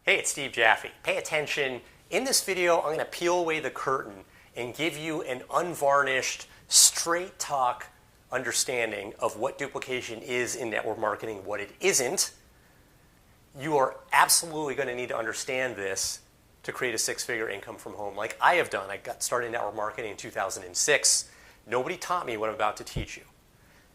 Hey, it's Steve Jaffe. Pay attention. In this video, I'm going to peel away the curtain and give you an unvarnished, straight talk understanding of what duplication is in network marketing, what it isn't. You are absolutely going to need to understand this to create a six-figure income from home like I have done. I got started in network marketing in 2006. Nobody taught me what I'm about to teach you.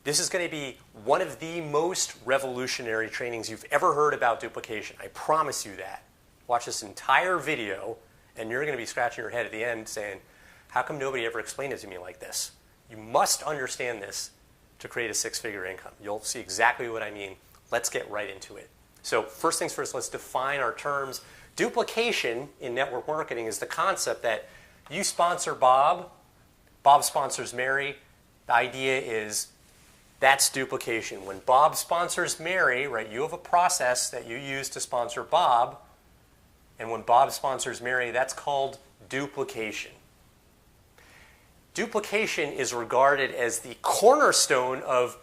This is going to be one of the most revolutionary trainings you've ever heard about duplication. I promise you that. Watch this entire video, and you're going to be scratching your head at the end saying, how come nobody ever explained it to me like this? You must understand this to create a six-figure income. You'll see exactly what I mean. Let's get right into it. So first things first, let's define our terms. Duplication in network marketing is the concept that you sponsor Bob, Bob sponsors Mary. The idea is that's duplication. When Bob sponsors Mary, right, you have a process that you use to sponsor Bob, and when Bob sponsors Mary, that's called duplication. Duplication is regarded as the cornerstone of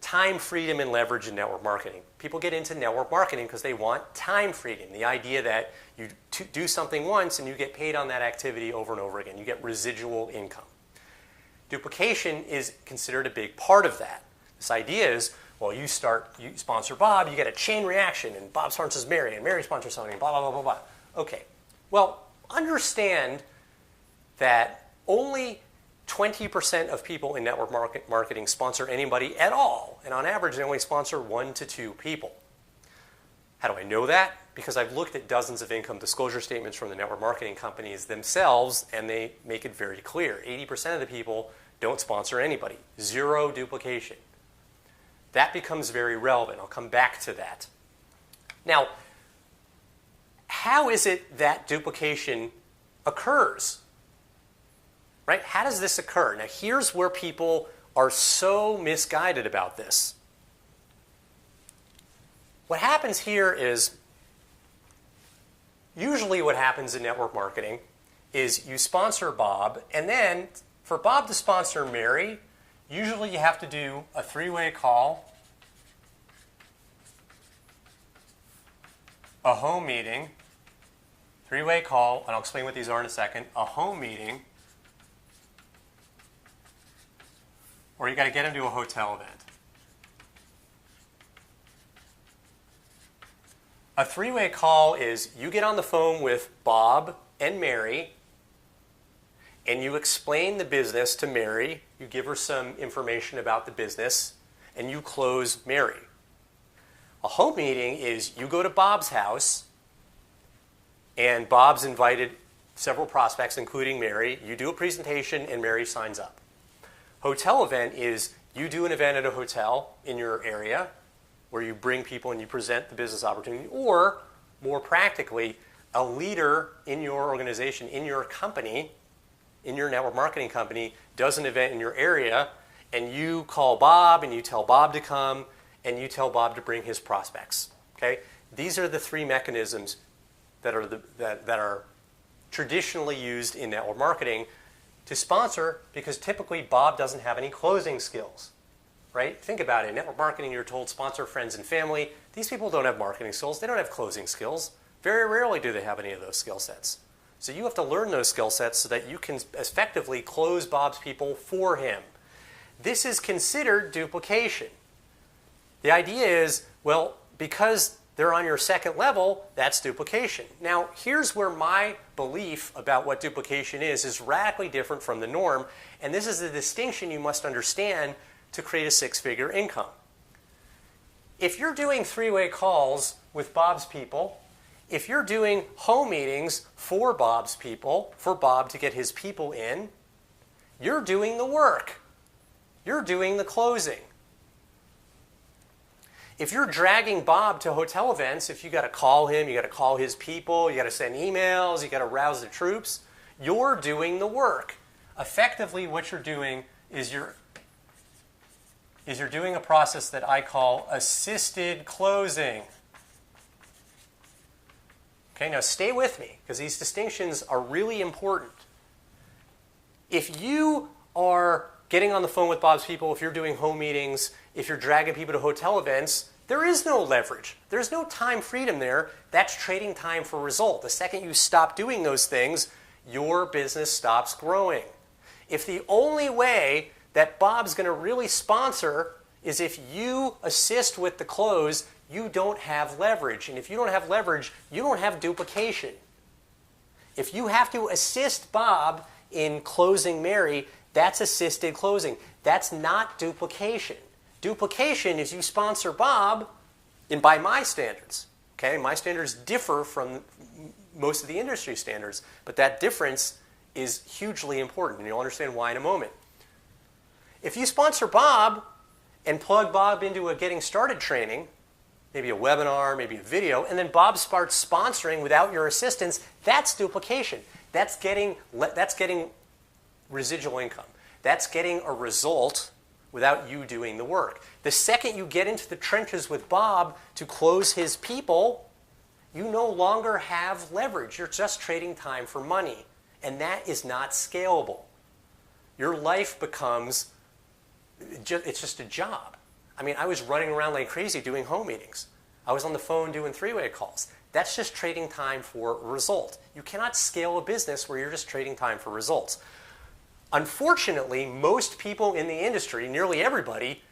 time freedom and leverage in network marketing. People get into network marketing because they want time freedom. The idea that you do something once and you get paid on that activity over and over again. You get residual income. Duplication is considered a big part of that. This idea is, well, you sponsor Bob, you get a chain reaction, and Bob sponsors Mary, and Mary sponsors something, and blah, blah, blah, blah, blah. Okay, well, understand that only 20% of people in network marketing sponsor anybody at all, and on average, they only sponsor 1 to 2 people. How do I know that? Because I've looked at dozens of income disclosure statements from the network marketing companies themselves, and they make it very clear. 80% of the people don't sponsor anybody. Zero duplication. That becomes very relevant. I'll come back to that. Now, how is it that duplication occurs? Right? How does this occur? Now, here's where people are so misguided about this. What happens here is, usually what happens in network marketing is you sponsor Bob, and then for Bob to sponsor Mary, usually you have to do a 3-way call, a home meeting, 3-way call, and I'll explain what these are in a second, a home meeting, or you got to get him to a hotel event. A 3-way call is you get on the phone with Bob and Mary, and you explain the business to Mary. You give her some information about the business, and you close Mary. A home meeting is you go to Bob's house, and Bob's invited several prospects, including Mary. You do a presentation, and Mary signs up. Hotel event is you do an event at a hotel in your area where you bring people and you present the business opportunity, or more practically, a leader in your organization, in your company, in your network marketing company, does an event in your area, and you call Bob and you tell Bob to come and you tell Bob to bring his prospects. Okay? These are the 3 mechanisms that are traditionally used in network marketing to sponsor, because typically Bob doesn't have any closing skills. Right? Think about it. In network marketing, you're told sponsor friends and family. These people don't have marketing skills. They don't have closing skills. Very rarely do they have any of those skill sets. So you have to learn those skill sets so that you can effectively close Bob's people for him. This is considered duplication. The idea is, well, because they're on your second level, that's duplication. Now, here's where my belief about what duplication is radically different from the norm, and this is the distinction you must understand to create a six-figure income. If you're doing 3-way calls with Bob's people, if you're doing home meetings for Bob's people, for Bob to get his people in, you're doing the work. You're doing the closing. If you're dragging Bob to hotel events, if you got to call him, you got to call his people, you got to send emails, you got to rouse the troops, you're doing the work. Effectively, what you're doing is you're doing a process that I call assisted closing. Okay, now stay with me, because these distinctions are really important. If you are getting on the phone with Bob's people, if you're doing home meetings, if you're dragging people to hotel events, There is no leverage. There's no time freedom there. That's trading time for result. The second you stop doing those things, your business stops growing. If the only way that Bob's going to really sponsor is if you assist with the close, you don't have leverage. And if you don't have leverage, you don't have duplication. If you have to assist Bob in closing Mary, that's assisted closing. That's not duplication. Duplication is you sponsor Bob, and by my standards. Okay, my standards differ from most of the industry standards, but that difference is hugely important, and you'll understand why in a moment. If you sponsor Bob and plug Bob into a getting started training, maybe a webinar, maybe a video, and then Bob starts sponsoring without your assistance, that's duplication. That's getting residual income. That's getting a result without you doing the work. The second you get into the trenches with Bob to close his people, you no longer have leverage. You're just trading time for money. And that is not scalable. Your life becomes, it's just a job. I mean, I was running around like crazy doing home meetings. I was on the phone doing three-way calls. That's just trading time for result. You cannot scale a business where you're just trading time for results. Unfortunately, most people in the industry, nearly everybody,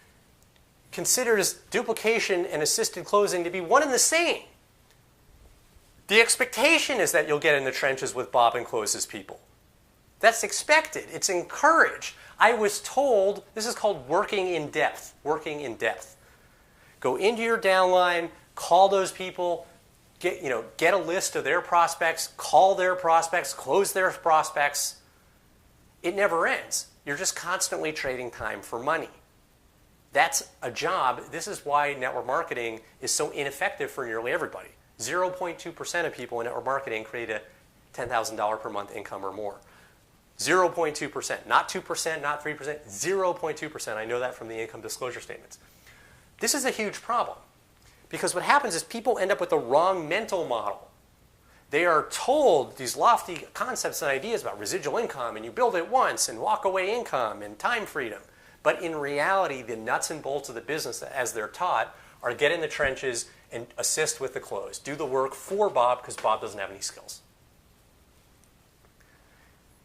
considers duplication and assisted closing to be one and the same. The expectation is that you'll get in the trenches with Bob and close his people. That's expected. It's encouraged. I was told, this is called working in depth. Working in depth. Go into your downline, call those people, get a list of their prospects, call their prospects, close their prospects. It never ends. You're just constantly trading time for money. That's a job. This is why network marketing is so ineffective for nearly everybody. 0.2% of people in network marketing create a $10,000 per month income or more. 0.2%, not 2%, not 3%, 0.2%. I know that from the income disclosure statements. This is a huge problem because what happens is people end up with the wrong mental model. They are told these lofty concepts and ideas about residual income and you build it once and walk away income and time freedom. But in reality, the nuts and bolts of the business as they're taught are get in the trenches and assist with the close. Do the work for Bob because Bob doesn't have any skills.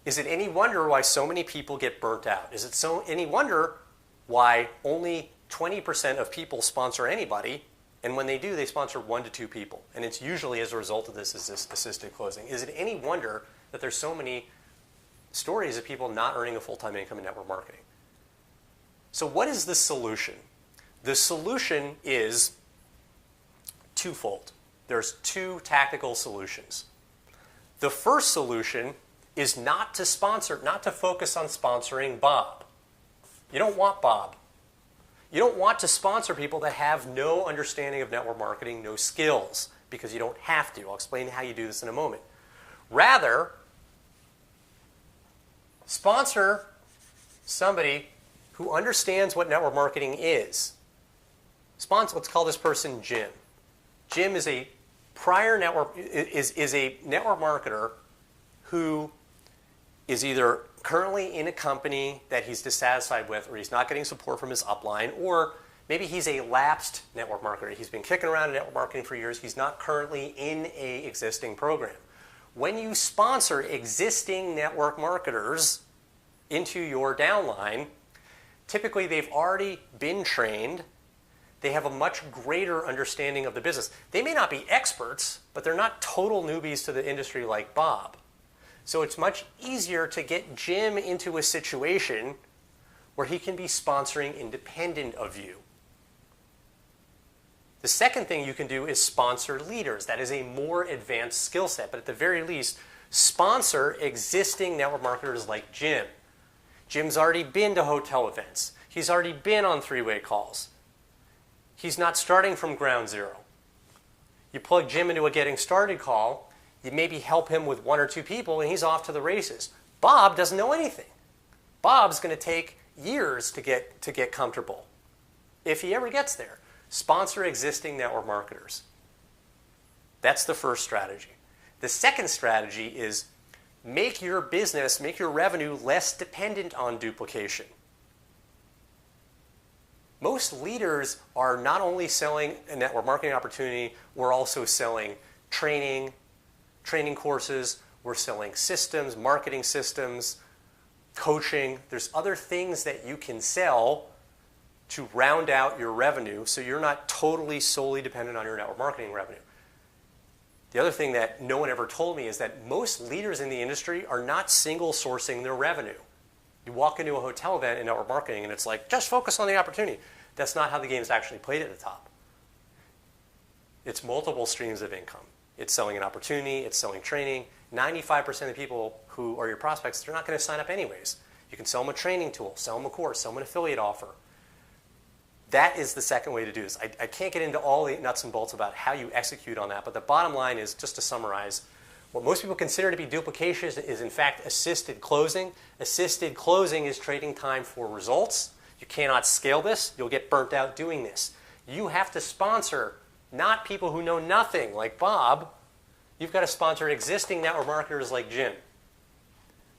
Is it any wonder why so many people get burnt out? Is it any wonder why only 20% of people sponsor anybody, and when they do, they sponsor 1 to 2 people? And it's usually as a result of this assisted closing. Is it any wonder that there's so many stories of people not earning a full-time income in network marketing? So what is the solution? The solution is twofold. There's 2 tactical solutions. The first solution is not to focus on sponsoring Bob. You don't want Bob. You don't want to sponsor people that have no understanding of network marketing, no skills, because you don't have to. I'll explain how you do this in a moment. Rather, sponsor somebody who understands what network marketing is. Let's call this person Jim. Jim is a network marketer who is either currently in a company that he's dissatisfied with, or he's not getting support from his upline, or maybe he's a lapsed network marketer. He's been kicking around in network marketing for years. He's not currently in an existing program. When you sponsor existing network marketers into your downline, typically they've already been trained. They have a much greater understanding of the business. They may not be experts, but they're not total newbies to the industry like Bob. So it's much easier to get Jim into a situation where he can be sponsoring independent of you. The second thing you can do is sponsor leaders. That is a more advanced skill set, but at the very least, sponsor existing network marketers like Jim. Jim's already been to hotel events. He's already been on three-way calls. He's not starting from ground zero. You plug Jim into a getting started call, you maybe help him with 1 or 2 people, and he's off to the races. Bob doesn't know anything. Bob's going to take years to get comfortable, if he ever gets there. Sponsor existing network marketers. That's the first strategy. The second strategy is make your business, make your revenue less dependent on duplication. Most leaders are not only selling a network marketing opportunity, we're also selling training courses, we're selling systems, marketing systems, coaching. There's other things that you can sell to round out your revenue so you're not totally solely dependent on your network marketing revenue. The other thing that no one ever told me is that most leaders in the industry are not single sourcing their revenue. You walk into a hotel event in network marketing and it's like, just focus on the opportunity. That's not how the game is actually played at the top. It's multiple streams of income. It's selling an opportunity, it's selling training. 95% of the people who are your prospects, they're not going to sign up anyways. You can sell them a training tool, sell them a course, sell them an affiliate offer. That is the second way to do this. I can't get into all the nuts and bolts about how you execute on that, but the bottom line is, just to summarize, what most people consider to be duplication is in fact assisted closing. Assisted closing is trading time for results. You cannot scale this. You'll get burnt out doing this. You have to sponsor not people who know nothing like Bob. You've got to sponsor existing network marketers like Jim,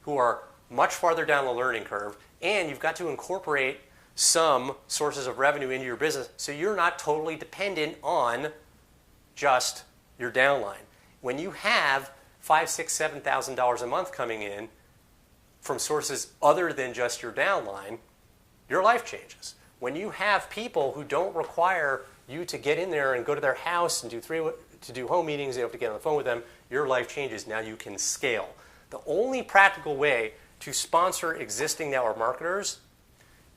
who are much farther down the learning curve, and you've got to incorporate some sources of revenue into your business so you're not totally dependent on just your downline. When you have $5,000, $6,000, $7,000 a month coming in from sources other than just your downline, your life changes. When you have people who don't require you to get in there and go to their house and do home meetings, you have to get on the phone with them, your life changes. Now you can scale. The only practical way to sponsor existing network marketers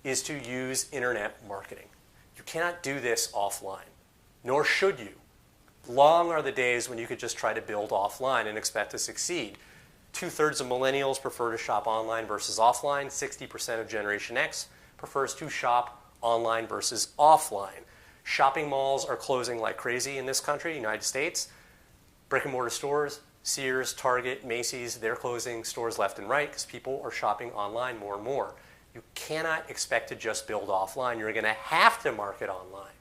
is to use internet marketing. You cannot do this offline, nor should you. Long are the days when you could just try to build offline and expect to succeed. 2/3 of millennials prefer to shop online versus offline. 60% of Generation X prefers to shop online versus offline. Shopping malls are closing like crazy in this country, United States. Brick and mortar stores, Sears, Target, Macy's, they're closing stores left and right because people are shopping online more and more. You cannot expect to just build offline. You're going to have to market online.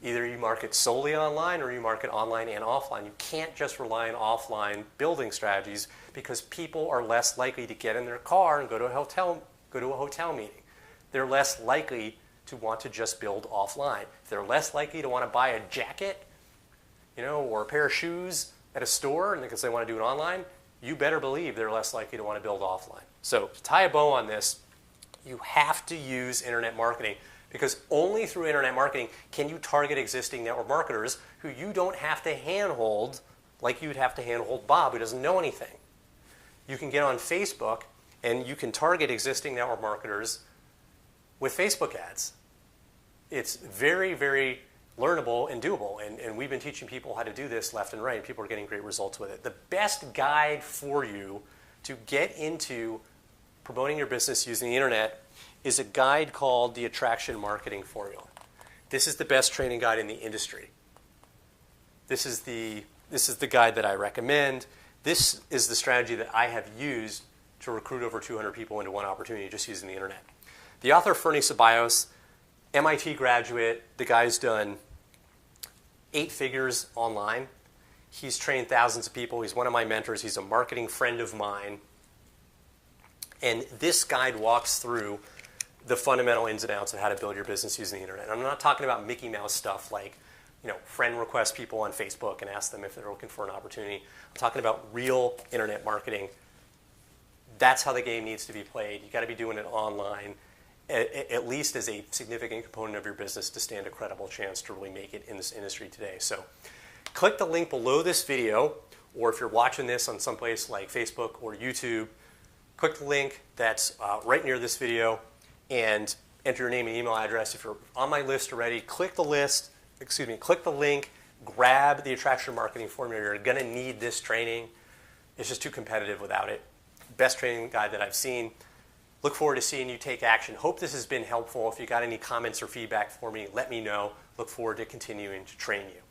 Either you market solely online or you market online and offline. You can't just rely on offline building strategies because people are less likely to get in their car and go to a hotel meeting. They're less likely to want to just build offline. They're less likely to want to buy a jacket, or a pair of shoes at a store, and because they want to do it online, you better believe they're less likely to want to build offline. So to tie a bow on this, you have to use internet marketing because only through internet marketing can you target existing network marketers who you don't have to handhold like you'd have to handhold Bob, who doesn't know anything. You can get on Facebook and you can target existing network marketers with Facebook ads. It's very, very learnable and doable, and we've been teaching people how to do this left and right, and people are getting great results with it. The best guide for you to get into promoting your business using the internet is a guide called the Attraction Marketing Formula. This is the best training guide in the industry. This is the guide that I recommend. This is the strategy that I have used to recruit over 200 people into one opportunity just using the internet. The author, Fernie Ceballos, MIT graduate, the guy's done 8 figures online. He's trained thousands of people. He's one of my mentors. He's a marketing friend of mine. And this guide walks through the fundamental ins and outs of how to build your business using the internet. I'm not talking about Mickey Mouse stuff like, friend request people on Facebook and ask them if they're looking for an opportunity. I'm talking about real internet marketing. That's how the game needs to be played. You got to be doing it online, at least as a significant component of your business to stand a credible chance to really make it in this industry today. So click the link below this video, or if you're watching this on someplace like Facebook or YouTube, click the link that's right near this video and enter your name and email address. If you're on my list already, click the link, grab the Attraction Marketing Formula. You're going to need this training. It's just too competitive without it. Best training guide that I've seen. Look forward to seeing you take action. Hope this has been helpful. If you got any comments or feedback for me, let me know. Look forward to continuing to train you.